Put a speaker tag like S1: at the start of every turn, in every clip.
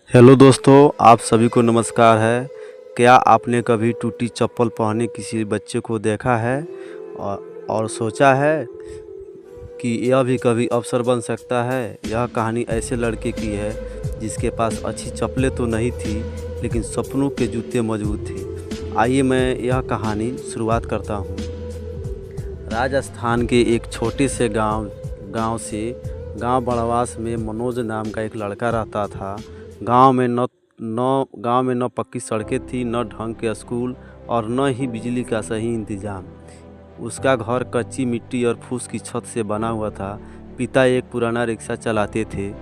S1: Hello दोस्तों, आप सभी को नमस्कार है। क्या आपने कभी टूटी चप्पल पहने किसी बच्चे को देखा है और सोचा है कि यह भी कभी अवसर बन सकता है। यह कहानी ऐसे लड़के की है जिसके पास अच्छी चप्पलें तो नहीं थी, लेकिन सपनों के जूते मजबूत थे। आइए मैं यह कहानी शुरुआत करता हूँ। राजस्थान के एक छोटे से गांव बड़वास में मनोज नाम का एक लड़का रहता था। गांव में न पक्की सड़कें थी, न ढंग के स्कूल और न ही बिजली का सही इंतजाम। उसका घर कच्ची मिट्टी और फूस की छत से बना हुआ था। पिता एक पुराना रिक्शा चलाते थे,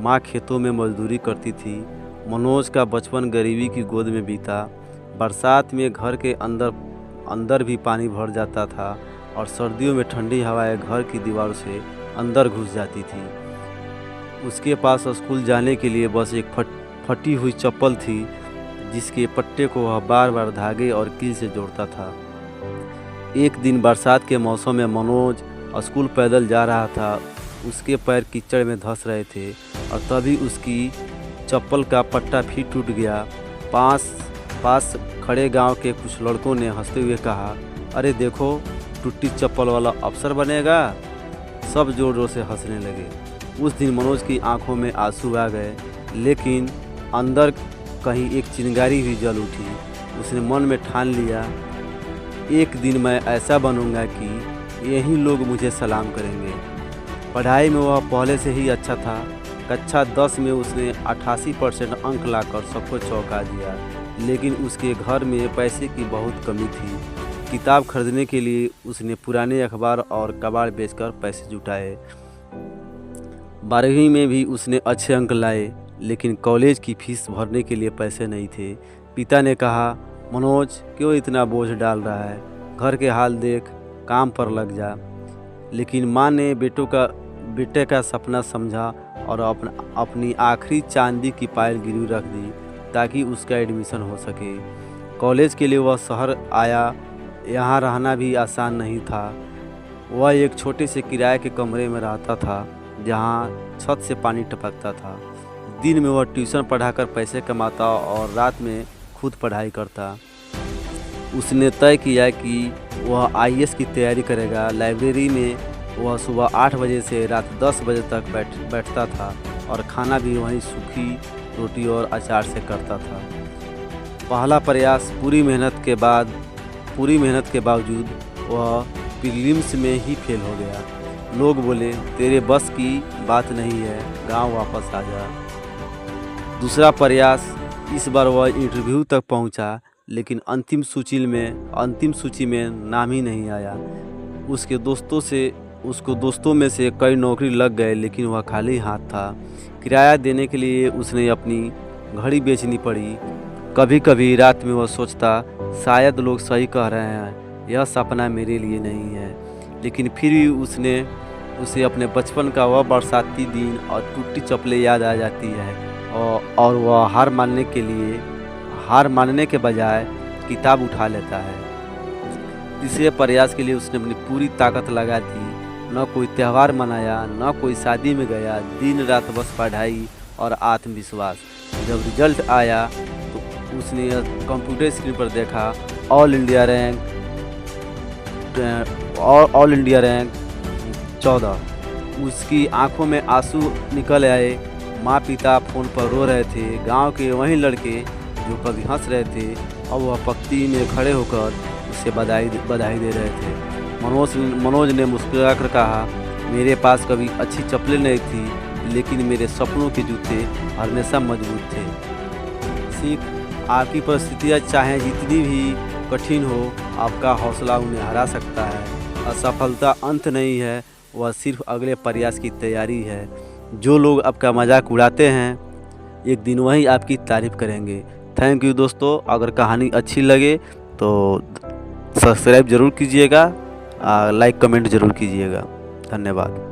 S1: माँ खेतों में मजदूरी करती थी। मनोज का बचपन गरीबी की गोद में बीता। बरसात में घर के अंदर भी पानी भर जाता था और सर्दियों में ठंडी हवाएं घर की दीवारों से अंदर घुस जाती थी। उसके पास स्कूल जाने के लिए बस एक फटी हुई चप्पल थी, जिसके पट्टे को वह बार बार धागे और कील से जोड़ता था। एक दिन बरसात के मौसम में मनोज स्कूल पैदल जा रहा था। उसके पैर कीचड़ में धंस रहे थे और तभी उसकी चप्पल का पट्टा फिर टूट गया। पास खड़े गांव के कुछ लड़कों ने हंसते हुए कहा, अरे देखो, टूटी चप्पल वाला अफसर बनेगा। सब जोर जोर से हंसने लगे। उस दिन मनोज की आंखों में आंसू आ गए, लेकिन अंदर कहीं एक चिंगारी भी जल उठी। उसने मन में ठान लिया, एक दिन मैं ऐसा बनूंगा कि यही लोग मुझे सलाम करेंगे। पढ़ाई में वह पहले से ही अच्छा था। कक्षा 10 में उसने 88% अंक लाकर सबको चौंका दिया, लेकिन उसके घर में पैसे की बहुत कमी थी। किताब खरीदने के लिए उसने पुराने अखबार और कबाड़ बेचकर पैसे जुटाए। 12वीं में भी उसने अच्छे अंक लाए, लेकिन कॉलेज की फीस भरने के लिए पैसे नहीं थे। पिता ने कहा, मनोज क्यों इतना बोझ डाल रहा है, घर के हाल देख, काम पर लग जा। लेकिन माँ ने बेटे का सपना समझा और अपनी आखिरी चांदी की पायल गिरवी रख दी ताकि उसका एडमिशन हो सके। कॉलेज के लिए वह शहर आया। यहाँ रहना भी आसान नहीं था। वह एक छोटे से किराए के कमरे में रहता था, जहाँ छत से पानी टपकता था। दिन में वह ट्यूशन पढ़ाकर पैसे कमाता और रात में खुद पढ़ाई करता। उसने तय किया कि वह आईएएस की तैयारी करेगा। लाइब्रेरी में वह सुबह 8 बजे से रात 10 बजे तक बैठता था और खाना भी वहीं सूखी रोटी और अचार से करता था। पहला प्रयास पूरी मेहनत के बावजूद वह प्रीलिम्स में ही फेल हो गया। लोग बोले, तेरे बस की बात नहीं है, गांव वापस आ जा। दूसरा प्रयास, इस बार वह इंटरव्यू तक पहुंचा, लेकिन अंतिम सूची में नाम ही नहीं आया। उसको दोस्तों में से कई नौकरी लग गए, लेकिन वह खाली हाथ था। किराया देने के लिए उसने अपनी घड़ी बेचनी पड़ी। कभी कभी रात में वह सोचता, शायद लोग सही कह रहे हैं, यह सपना मेरे लिए नहीं है। लेकिन फिर भी उसे अपने बचपन का वह बरसाती दिन और टूटी चप्पलें याद आ जाती है और वह हार मानने के बजाय किताब उठा लेता है। तीसरे प्रयास के लिए उसने अपनी पूरी ताकत लगा दी। न कोई त्यौहार मनाया, न कोई शादी में गया, दिन रात बस पढ़ाई और आत्मविश्वास। जब रिजल्ट आया तो उसने कंप्यूटर स्क्रीन पर देखा, ऑल इंडिया रैंक 14। उसकी आंखों में आंसू निकल आए। माँ पिता फ़ोन पर रो रहे थे। गांव के वही लड़के जो कभी हंस रहे थे, अब वह पंक्ति में खड़े होकर उसे बधाई दे रहे थे। मनोज ने मुस्कुराकर कहा, मेरे पास कभी अच्छी चप्पलें नहीं थी, लेकिन मेरे सपनों के जूते हमेशा मजबूत थे। सीख, आपकी परिस्थितियाँ चाहे जितनी भी कठिन हो, आपका हौसला उन्हें हरा सकता है। असफलता अंत नहीं है, वह सिर्फ अगले प्रयास की तैयारी है। जो लोग आपका मजाक उड़ाते हैं, एक दिन वही आपकी तारीफ करेंगे। थैंक यू दोस्तों। अगर कहानी अच्छी लगे तो सब्सक्राइब ज़रूर कीजिएगा, लाइक कमेंट ज़रूर कीजिएगा। धन्यवाद।